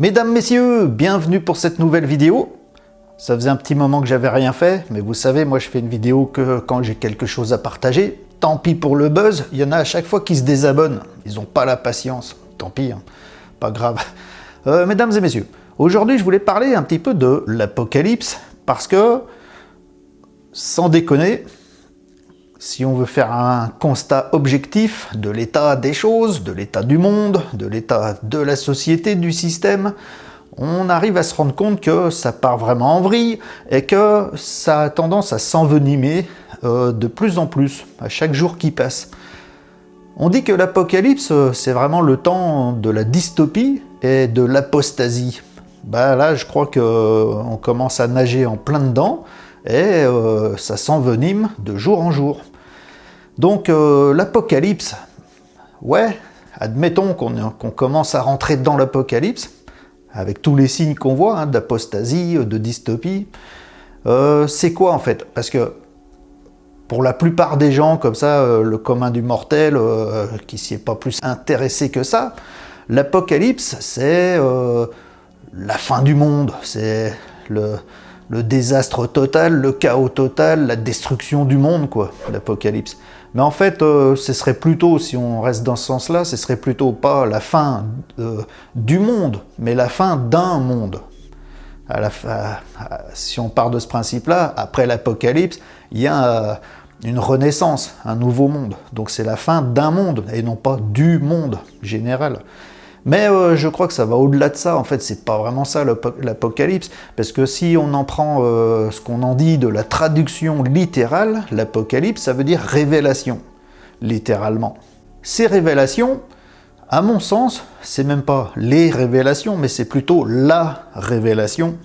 Mesdames, messieurs, bienvenue pour cette nouvelle vidéo. Ça faisait un petit moment que j'avais rien fait, mais vous savez, moi je fais une vidéo que quand j'ai quelque chose à partager. Tant pis pour le buzz, il y en a à chaque fois qui se désabonnent. Ils n'ont pas la patience. Tant pis, hein. Pas grave. Mesdames et messieurs, aujourd'hui je voulais parler un petit peu de l'apocalypse, parce que, sans déconner, si on veut faire un constat objectif de l'état des choses, de l'état du monde, de l'état de la société, du système, on arrive à se rendre compte que ça part vraiment en vrille et que ça a tendance à s'envenimer de plus en plus, à chaque jour qui passe. On dit que l'apocalypse, c'est vraiment le temps de la dystopie et de l'apostasie. Là, je crois qu'on commence à nager en plein dedans et ça s'envenime de jour en jour. Donc l'apocalypse, ouais, admettons qu'on commence à rentrer dans l'apocalypse, avec tous les signes qu'on voit, d'apostasie, de dystopie. C'est quoi en fait? Parce que pour la plupart des gens, comme ça, le commun du mortel, qui s'y est pas plus intéressé que ça, l'apocalypse, c'est la fin du monde, c'est le désastre total, le chaos total, la destruction du monde, quoi, l'apocalypse. Mais en fait, ce serait plutôt, si on reste dans ce sens-là, ce serait plutôt pas la fin du monde, mais la fin d'un monde. Si on part de ce principe-là, après l'apocalypse, il y a une renaissance, un nouveau monde. Donc c'est la fin d'un monde, et non pas du monde général. Mais je crois que ça va au-delà de ça, en fait, c'est pas vraiment ça l'apocalypse, parce que si on en prend ce qu'on en dit de la traduction littérale, l'apocalypse, ça veut dire révélation, littéralement. Ces révélations, à mon sens, c'est même pas les révélations, mais c'est plutôt la révélation.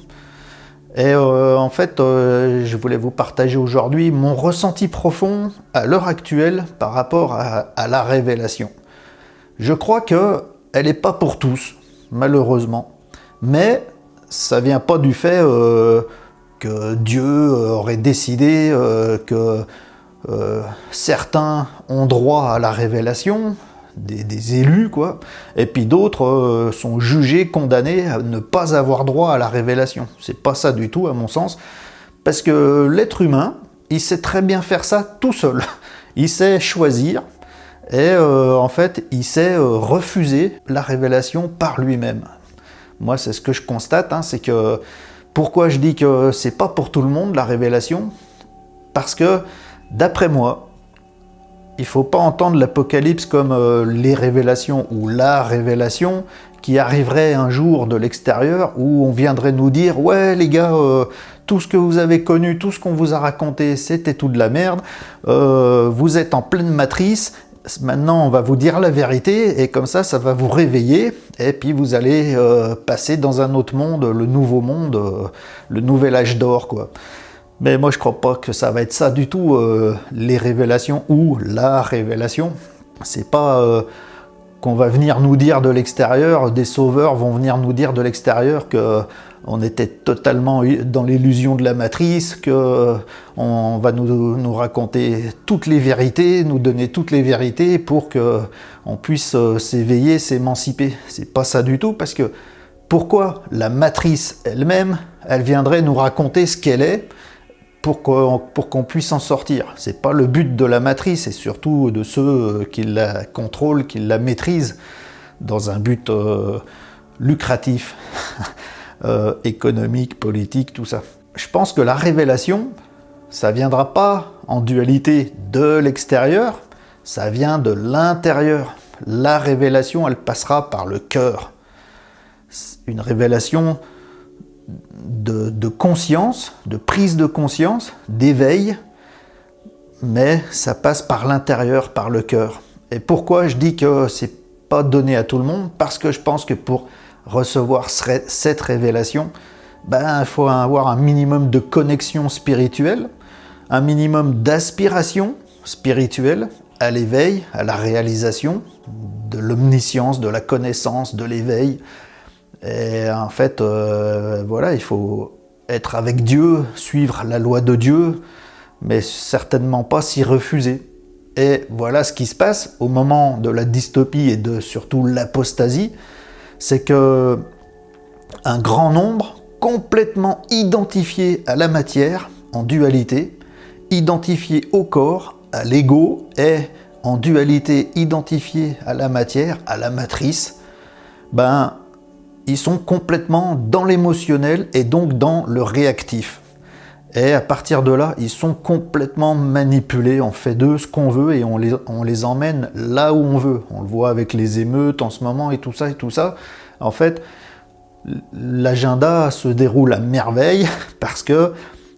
Et en fait, je voulais vous partager aujourd'hui mon ressenti profond à l'heure actuelle par rapport à la révélation. Je crois que elle n'est pas pour tous, malheureusement. Mais ça vient pas du fait que Dieu aurait décidé que certains ont droit à la révélation, des élus, quoi, et puis d'autres sont jugés, condamnés à ne pas avoir droit à la révélation. C'est pas ça du tout, à mon sens, parce que l'être humain, il sait très bien faire ça tout seul. Il sait choisir. Et en fait, il sait refuser la révélation par lui-même. Moi, c'est ce que je constate, c'est que pourquoi je dis que c'est pas pour tout le monde la révélation? Parce que, d'après moi, il faut pas entendre l'apocalypse comme les révélations ou la révélation qui arriverait un jour de l'extérieur où on viendrait nous dire « Ouais, les gars, tout ce que vous avez connu, tout ce qu'on vous a raconté, c'était tout de la merde. Vous êtes en pleine matrice. Maintenant, on va vous dire la vérité et comme ça va vous réveiller et puis vous allez passer dans un autre monde, le nouveau monde, le nouvel âge d'or, quoi. » Mais moi, je crois pas que ça va être ça du tout, les révélations ou la révélation. C'est pas qu'on va venir nous dire de l'extérieur, des sauveurs vont venir nous dire de l'extérieur que on était totalement dans l'illusion de la matrice, qu'on va nous raconter toutes les vérités, nous donner toutes les vérités pour qu'on puisse s'éveiller, s'émanciper. C'est pas ça du tout, parce que pourquoi la matrice elle-même, elle viendrait nous raconter ce qu'elle est pour qu'on puisse en sortir? C'est pas le but de la matrice, et surtout de ceux qui la contrôlent, qui la maîtrisent, dans un but lucratif. Économique, politique, tout ça. Je pense que la révélation, ça viendra pas en dualité de l'extérieur, ça vient de l'intérieur. La révélation, elle passera par le cœur. Une révélation de conscience, de prise de conscience, d'éveil, mais ça passe par l'intérieur, par le cœur. Et pourquoi je dis que c'est pas donné à tout le monde? Parce que je pense que pour recevoir cette révélation, il faut avoir un minimum de connexion spirituelle, un minimum d'aspiration spirituelle à l'éveil, à la réalisation de l'omniscience, de la connaissance, de l'éveil. Et en fait, voilà, il faut être avec Dieu, suivre la loi de Dieu, mais certainement pas s'y refuser. Et voilà ce qui se passe au moment de la dystopie et de surtout l'apostasie, c'est que un grand nombre complètement identifié à la matière, en dualité, identifié au corps, à l'ego, et en dualité identifié à la matière, à la matrice, ils sont complètement dans l'émotionnel et donc dans le réactif. Et à partir de là, ils sont complètement manipulés, on fait d'eux ce qu'on veut et on les emmène là où on veut. On le voit avec les émeutes en ce moment et tout ça et tout ça. En fait, l'agenda se déroule à merveille parce que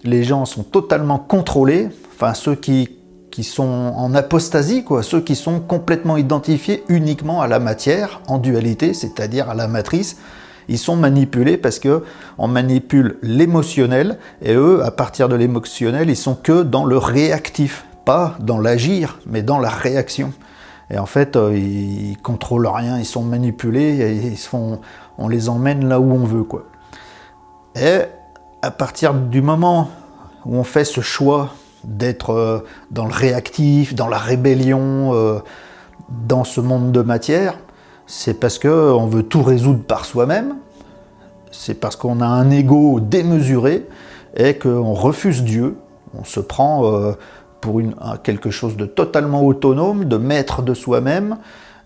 les gens sont totalement contrôlés, enfin ceux qui sont en apostasie, quoi, ceux qui sont complètement identifiés uniquement à la matière, en dualité, c'est-à-dire à la matrice. Ils sont manipulés parce que on manipule l'émotionnel et eux, à partir de l'émotionnel, ils sont que dans le réactif, pas dans l'agir, mais dans la réaction. Et en fait, ils contrôlent rien, ils sont manipulés, et on les emmène là où on veut, quoi. Et à partir du moment où on fait ce choix d'être dans le réactif, dans la rébellion, dans ce monde de matière, c'est parce qu'on veut tout résoudre par soi-même, c'est parce qu'on a un ego démesuré et qu'on refuse Dieu, on se prend pour quelque chose de totalement autonome, de maître de soi-même,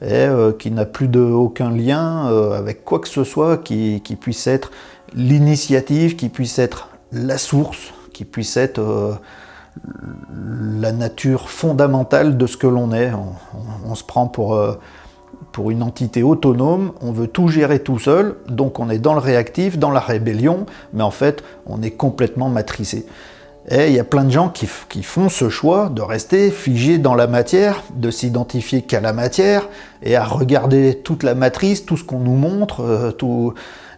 et qui n'a plus aucun lien avec quoi que ce soit qui puisse être l'initiative, qui puisse être la source, qui puisse être la nature fondamentale de ce que l'on est. On se prend pour une entité autonome, on veut tout gérer tout seul, donc on est dans le réactif, dans la rébellion, mais en fait, on est complètement matricé. Et il y a plein de gens qui font ce choix de rester figés dans la matière, de s'identifier qu'à la matière, et à regarder toute la matrice, tout ce qu'on nous montre,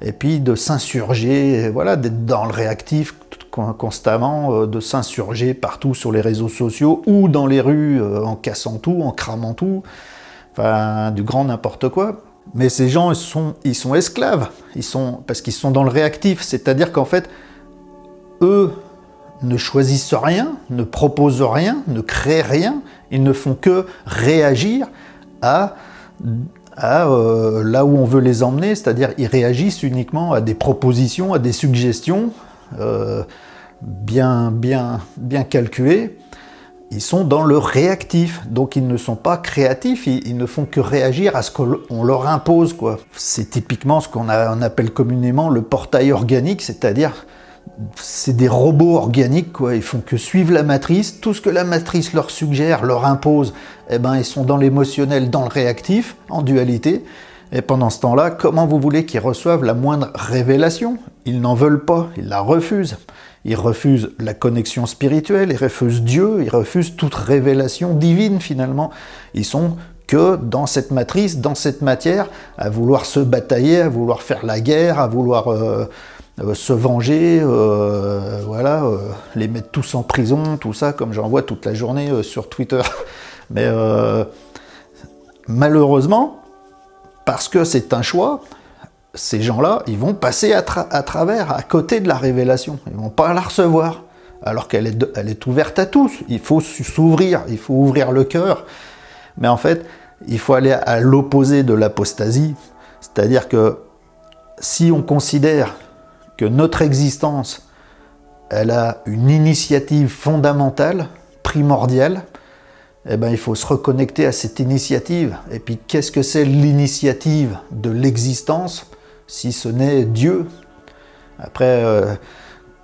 et puis de s'insurger, voilà, d'être dans le réactif constamment, de s'insurger partout sur les réseaux sociaux ou dans les rues en cassant tout, en cramant tout, enfin du grand n'importe quoi. Mais ces gens, ils sont esclaves, parce qu'ils sont dans le réactif, c'est-à-dire qu'en fait, eux ne choisissent rien, ne proposent rien, ne créent rien, ils ne font que réagir à là où on veut les emmener, c'est-à-dire ils réagissent uniquement à des propositions, à des suggestions bien calculées. Ils sont dans le réactif, donc ils ne sont pas créatifs, ils ne font que réagir à ce qu'on leur impose, quoi. C'est typiquement ce qu'on appelle communément le portail organique, c'est-à-dire c'est des robots organiques, quoi. Ils font que suivre la matrice, tout ce que la matrice leur suggère, leur impose, ils sont dans l'émotionnel, dans le réactif, en dualité. Et pendant ce temps-là, comment vous voulez qu'ils reçoivent la moindre révélation? Ils n'en veulent pas, ils la refusent. Ils refusent la connexion spirituelle, ils refusent Dieu, ils refusent toute révélation divine finalement. Ils sont que dans cette matrice, dans cette matière, à vouloir se batailler, à vouloir faire la guerre, à vouloir se venger, les mettre tous en prison, tout ça, comme j'en vois toute la journée sur Twitter. Mais malheureusement, parce que c'est un choix, ces gens-là, ils vont passer à travers, à côté de la révélation. Ils ne vont pas la recevoir, alors qu'elle est ouverte à tous. Il faut s'ouvrir, il faut ouvrir le cœur. Mais en fait, il faut aller à l'opposé de l'apostasie. C'est-à-dire que si on considère que notre existence, elle a une initiative fondamentale, primordiale, il faut se reconnecter à cette initiative. Et puis, qu'est-ce que c'est l'initiative de l'existence, si ce n'est Dieu? Après,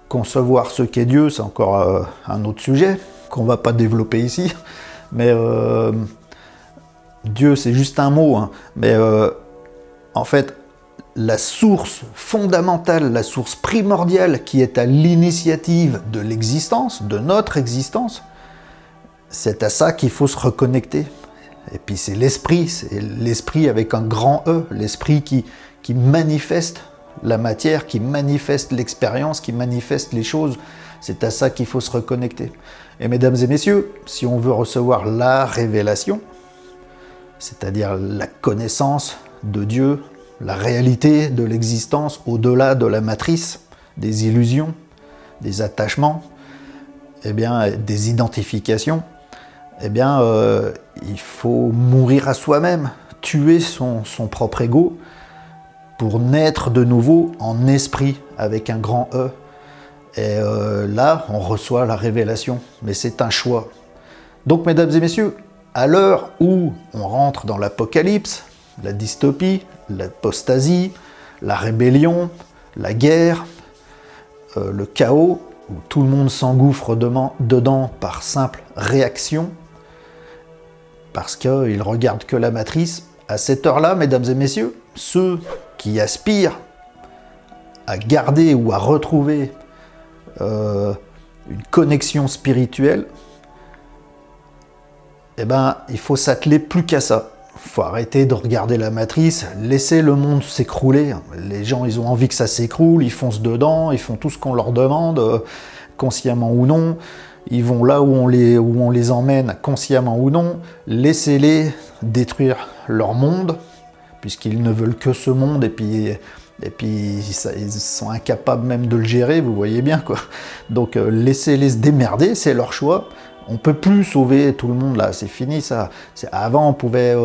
concevoir ce qu'est Dieu, c'est encore un autre sujet, qu'on ne va pas développer ici. Mais Dieu, c'est juste un mot. Hein. Mais en fait, la source fondamentale, la source primordiale qui est à l'initiative de l'existence, de notre existence, c'est à ça qu'il faut se reconnecter. Et puis c'est l'esprit avec un grand E, l'esprit qui manifeste la matière, qui manifeste l'expérience, qui manifeste les choses. C'est à ça qu'il faut se reconnecter. Et mesdames et messieurs, si on veut recevoir la révélation, c'est-à-dire la connaissance de Dieu, la réalité de l'existence au-delà de la matrice, des illusions, des attachements, des identifications, il faut mourir à soi-même, tuer son propre ego, pour naître de nouveau en esprit avec un grand E. Et là, on reçoit la révélation, mais c'est un choix. Donc, mesdames et messieurs, à l'heure où on rentre dans l'apocalypse, la dystopie, l'apostasie, la rébellion, la guerre, le chaos, où tout le monde s'engouffre dedans par simple réaction, parce qu'ils regardent que la matrice, à cette heure-là, mesdames et messieurs, ceux qui aspirent à garder ou à retrouver une connexion spirituelle, eh ben, il faut s'atteler plus qu'à ça. Il faut arrêter de regarder la matrice, laisser le monde s'écrouler. Les gens, ils ont envie que ça s'écroule, ils foncent dedans, ils font tout ce qu'on leur demande, consciemment ou non. Ils vont là où on les emmène, consciemment ou non. Laissez-les détruire leur monde, puisqu'ils ne veulent que ce monde, et puis ils sont incapables même de le gérer, vous voyez bien, quoi. Donc laissez-les se démerder, c'est leur choix. On ne peut plus sauver tout le monde là, c'est fini ça. Avant on pouvait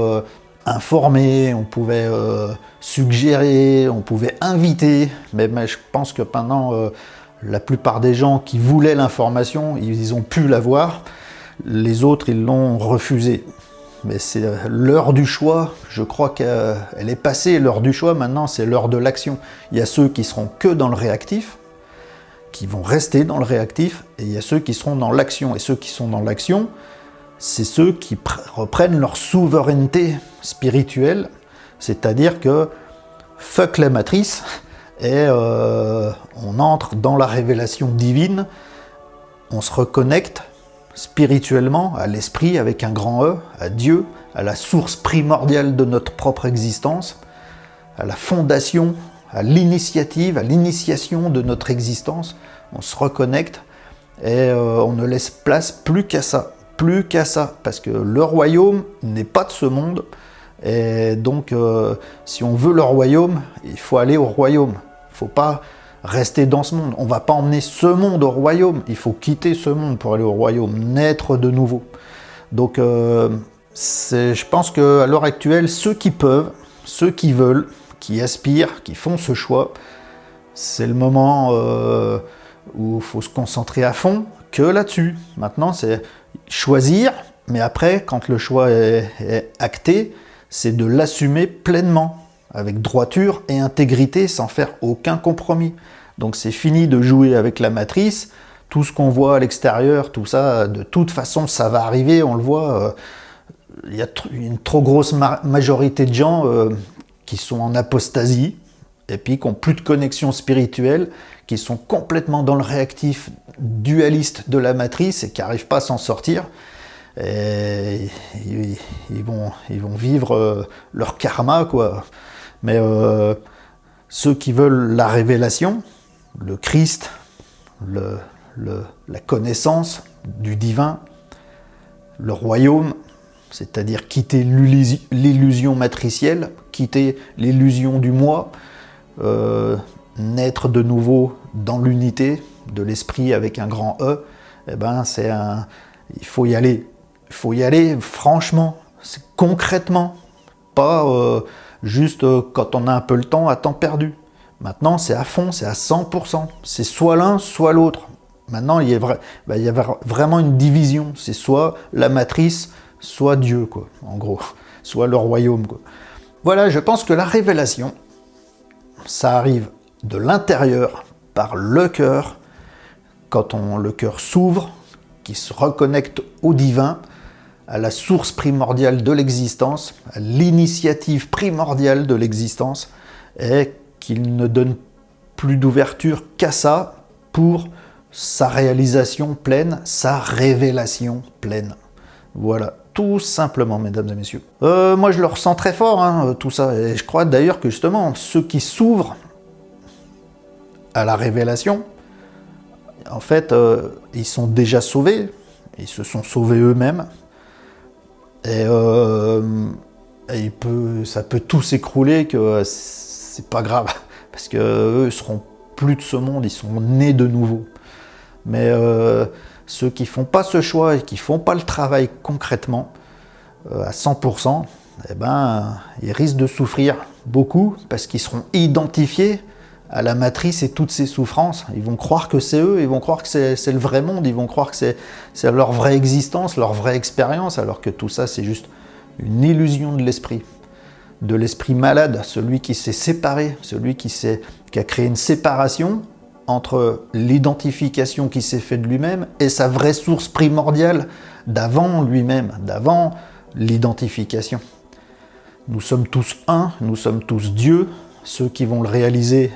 informer, on pouvait suggérer, on pouvait inviter, mais je pense que maintenant la plupart des gens qui voulaient l'information, ils ont pu l'avoir, les autres ils l'ont refusé. Mais c'est l'heure du choix, je crois qu'elle est passée, l'heure du choix, maintenant c'est l'heure de l'action. Il y a ceux qui seront que dans le réactif, qui vont rester dans le réactif, et il y a ceux qui seront dans l'action. Et ceux qui sont dans l'action, c'est ceux qui reprennent leur souveraineté spirituelle, c'est-à-dire que fuck la matrice, et on entre dans la révélation divine, on se reconnecte spirituellement à l'esprit avec un grand E, à Dieu, à la source primordiale de notre propre existence, à la fondation, à l'initiative, à l'initiation de notre existence. On se reconnecte et on ne laisse place plus qu'à ça, parce que le royaume n'est pas de ce monde, et donc si on veut le royaume, il faut aller au royaume. Il ne faut pas rester dans ce monde. On ne va pas emmener ce monde au royaume, il faut quitter ce monde pour aller au royaume, naître de nouveau. Donc je pense qu'à l'heure actuelle, ceux qui peuvent, ceux qui veulent, qui aspirent, qui font ce choix, c'est le moment où il faut se concentrer à fond que là-dessus. Maintenant, c'est choisir, mais après, quand le choix est acté, c'est de l'assumer pleinement, avec droiture et intégrité, sans faire aucun compromis. Donc c'est fini de jouer avec la matrice, tout ce qu'on voit à l'extérieur, tout ça, de toute façon, ça va arriver, on le voit. Il y a une trop grosse majorité de gens qui sont en apostasie, et puis qui n'ont plus de connexion spirituelle, qui sont complètement dans le réactif dualiste de la matrice et qui n'arrivent pas à s'en sortir. Et ils vont vivre leur karma, quoi. Mais ceux qui veulent la révélation, le Christ, la connaissance du divin, le royaume, c'est-à-dire quitter l'illusion matricielle, quitter l'illusion du moi, naître de nouveau dans l'unité de l'esprit avec un grand E, eh ben il faut y aller. Il faut y aller franchement, concrètement, pas juste quand on a un peu le temps, à temps perdu. Maintenant, c'est à fond, c'est à 100%. C'est soit l'un, soit l'autre. Maintenant, il y a vraiment une division. C'est soit la matrice, soit Dieu, quoi, en gros. Soit le royaume, quoi. Voilà, je pense que la révélation, ça arrive de l'intérieur, par le cœur, quand le cœur s'ouvre, qui se reconnecte au divin, à la source primordiale de l'existence, à l'initiative primordiale de l'existence, et qu'il ne donne plus d'ouverture qu'à ça pour sa réalisation pleine, sa révélation pleine. Voilà, tout simplement, mesdames et messieurs. Moi, je le ressens très fort, hein, tout ça, et je crois d'ailleurs que justement, ceux qui s'ouvrent à la révélation, en fait, ils sont déjà sauvés, ils se sont sauvés eux-mêmes, et ça peut tout s'écrouler, que c'est pas grave, parce qu'eux seront plus de ce monde, ils sont nés de nouveau. Mais ceux qui font pas ce choix et qui font pas le travail concrètement, à 100%, eh ben, ils risquent de souffrir beaucoup parce qu'ils seront identifiés à la matrice et toutes ces souffrances. Ils vont croire que c'est eux, ils vont croire que c'est le vrai monde, ils vont croire que c'est leur vraie existence, leur vraie expérience, alors que tout ça, c'est juste une illusion de l'esprit malade, celui qui s'est séparé, celui qui a créé une séparation entre l'identification qui s'est faite de lui-même et sa vraie source primordiale d'avant lui-même, d'avant l'identification. Nous sommes tous un, nous sommes tous Dieu. Ceux qui vont le réaliser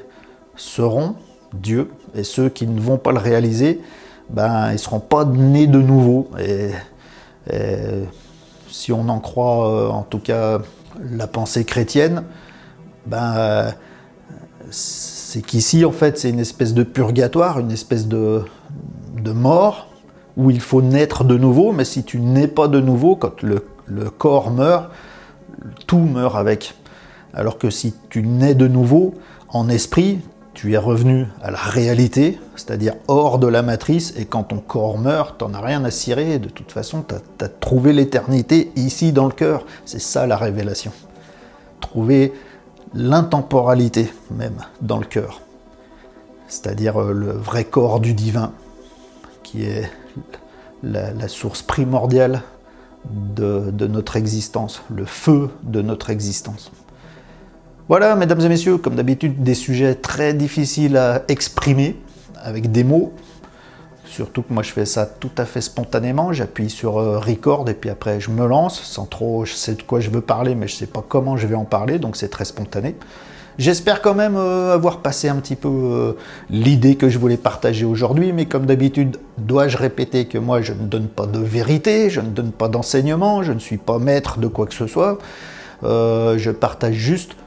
seront Dieu, et ceux qui ne vont pas le réaliser, ben, ils ne seront pas nés de nouveau. Et si on en croit, en tout cas, la pensée chrétienne, ben, c'est qu'ici, en fait, c'est une espèce de purgatoire, une espèce de mort, où il faut naître de nouveau, mais si tu n'es pas de nouveau, quand le corps meurt, tout meurt avec. Alors que si tu nais de nouveau, en esprit, tu es revenu à la réalité, c'est-à-dire hors de la matrice, et quand ton corps meurt, t'en as rien à cirer, de toute façon, t'as trouvé l'éternité ici dans le cœur. C'est ça la révélation. Trouver l'intemporalité même dans le cœur, c'est-à-dire le vrai corps du divin, qui est la source primordiale de notre existence, le feu de notre existence. Voilà, mesdames et messieurs, comme d'habitude, des sujets très difficiles à exprimer avec des mots. Surtout que moi, je fais ça tout à fait spontanément. J'appuie sur record et puis après, je me lance sans trop... Je sais de quoi je veux parler, mais je ne sais pas comment je vais en parler, donc c'est très spontané. J'espère quand même avoir passé un petit peu l'idée que je voulais partager aujourd'hui, mais comme d'habitude, dois-je répéter que moi, je ne donne pas de vérité, je ne donne pas d'enseignement, je ne suis pas maître de quoi que ce soit. Je partage juste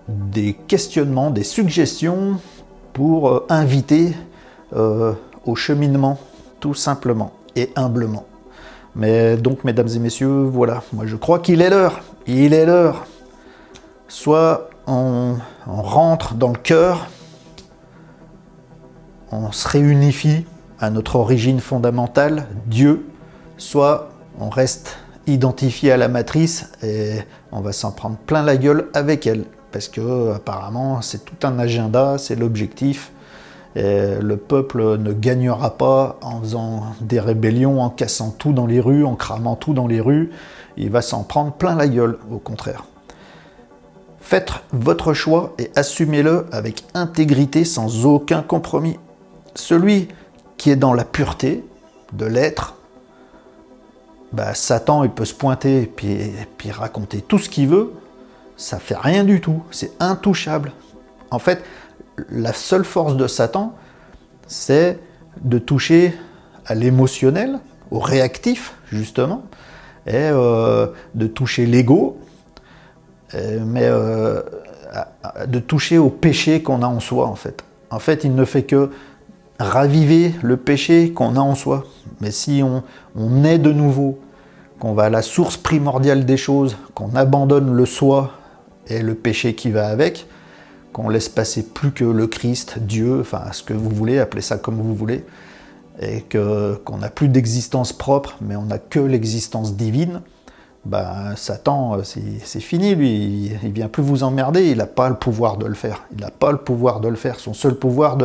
des questionnements, des suggestions pour inviter au cheminement, tout simplement et humblement. Mais donc, mesdames et messieurs, voilà, moi je crois qu'il est l'heure. Il est l'heure. Soit on rentre dans le cœur, on se réunifie à notre origine fondamentale, Dieu, soit on reste identifié à la matrice et on va s'en prendre plein la gueule avec elle. Parce que apparemment c'est tout un agenda, c'est l'objectif. Et le peuple ne gagnera pas en faisant des rébellions, en cassant tout dans les rues, en cramant tout dans les rues. Il va s'en prendre plein la gueule, au contraire. Faites votre choix et assumez-le avec intégrité, sans aucun compromis. Celui qui est dans la pureté de l'être, bah, Satan il peut se pointer et puis raconter tout ce qu'il veut. Ça fait rien du tout, c'est intouchable. En fait, la seule force de Satan, c'est de toucher à l'émotionnel, au réactif, justement, et de toucher l'ego, mais de toucher au péché qu'on a en soi, en fait. En fait, il ne fait que raviver le péché qu'on a en soi. Mais si on est de nouveau, qu'on va à la source primordiale des choses, qu'on abandonne le soi et le péché qui va avec, qu'on laisse passer plus que le Christ, Dieu, enfin ce que vous voulez, appelez ça comme vous voulez, et qu'on n'a plus d'existence propre, mais on n'a que l'existence divine, ben Satan, c'est fini, lui, il vient plus vous emmerder, il n'a pas le pouvoir de le faire. Il n'a pas le pouvoir de le faire. Son seul pouvoir,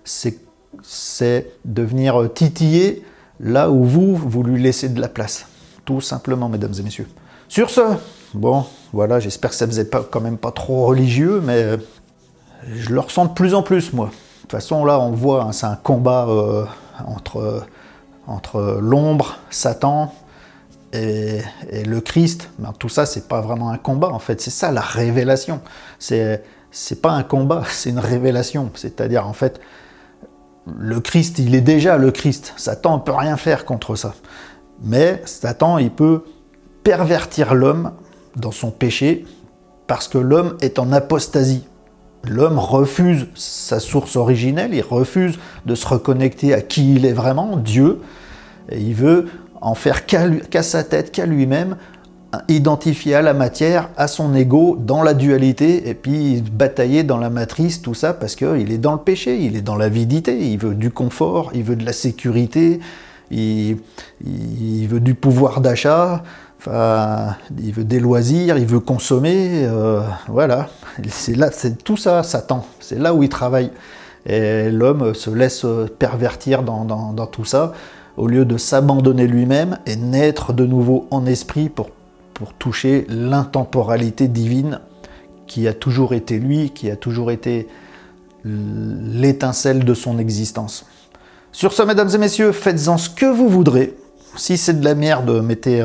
c'est de venir titiller là où vous lui laissez de la place. Tout simplement, mesdames et messieurs. Sur ce, bon, voilà, j'espère que ça faisait quand même pas trop religieux, mais je le ressens de plus en plus, moi. De toute façon, là, on voit, hein, c'est un combat entre l'ombre, Satan et le Christ. Ben, tout ça, c'est pas vraiment un combat, en fait. C'est ça, la révélation. C'est pas un combat, c'est une révélation. C'est-à-dire, en fait, le Christ, il est déjà le Christ. Satan ne peut rien faire contre ça. Mais Satan, il peut pervertir l'homme dans son péché parce que l'homme est en apostasie. L'homme refuse sa source originelle, il refuse de se reconnecter à qui il est vraiment, Dieu, et il veut en faire qu'à sa tête, qu'à lui-même, identifié à la matière, à son ego, dans la dualité, et puis batailler dans la matrice, tout ça, parce qu'il est dans le péché, il est dans l'avidité, il veut du confort, il veut de la sécurité, il veut du pouvoir d'achat, Enfin, il veut des loisirs, il veut consommer, voilà. C'est là, c'est tout ça, Satan. C'est là où il travaille. Et l'homme se laisse pervertir dans tout ça, au lieu de s'abandonner lui-même et naître de nouveau en esprit pour toucher l'intemporalité divine qui a toujours été lui, qui a toujours été l'étincelle de son existence. Sur ce, mesdames et messieurs, faites-en ce que vous voudrez. Si c'est de la merde, mettez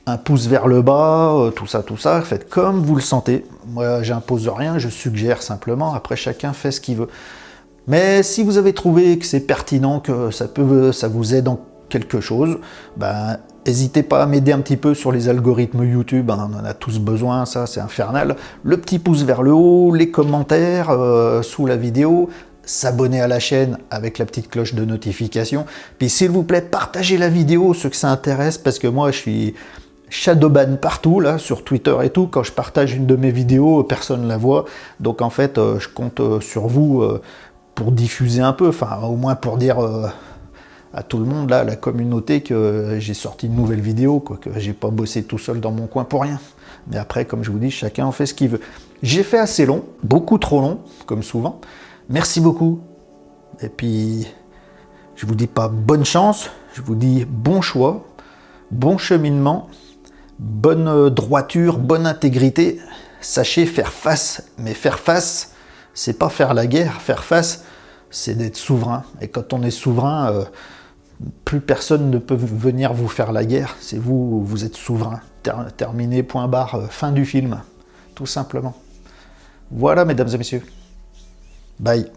un pouce vers le bas, tout ça, faites comme vous le sentez. Moi, j'impose rien, je suggère simplement. Après, chacun fait ce qu'il veut. Mais si vous avez trouvé que c'est pertinent, que ça vous aide en quelque chose, ben, n'hésitez pas à m'aider un petit peu sur les algorithmes YouTube, hein, on en a tous besoin, ça c'est infernal. Le petit pouce vers le haut, les commentaires sous la vidéo, s'abonner à la chaîne avec la petite cloche de notification. Puis s'il vous plaît, partagez la vidéo, ceux que ça intéresse, parce que moi je suis shadowban partout, là, sur Twitter et tout. Quand je partage une de mes vidéos, personne ne la voit. Donc en fait, je compte sur vous pour diffuser un peu, enfin au moins pour dire à tout le monde, là, à la communauté, que j'ai sorti une nouvelle vidéo, quoi, que j'ai pas bossé tout seul dans mon coin pour rien. Mais après, comme je vous dis, chacun en fait ce qu'il veut. J'ai fait assez long, beaucoup trop long, comme souvent. Merci beaucoup. Et puis, je vous dis pas bonne chance, je vous dis bon choix, bon cheminement, bonne droiture, bonne intégrité. Sachez faire face. Mais faire face, c'est pas faire la guerre. Faire face, c'est d'être souverain. Et quand on est souverain, plus personne ne peut venir vous faire la guerre. C'est vous, vous êtes souverain. Terminé, point barre, fin du film. Tout simplement. Voilà, mesdames et messieurs. Bye.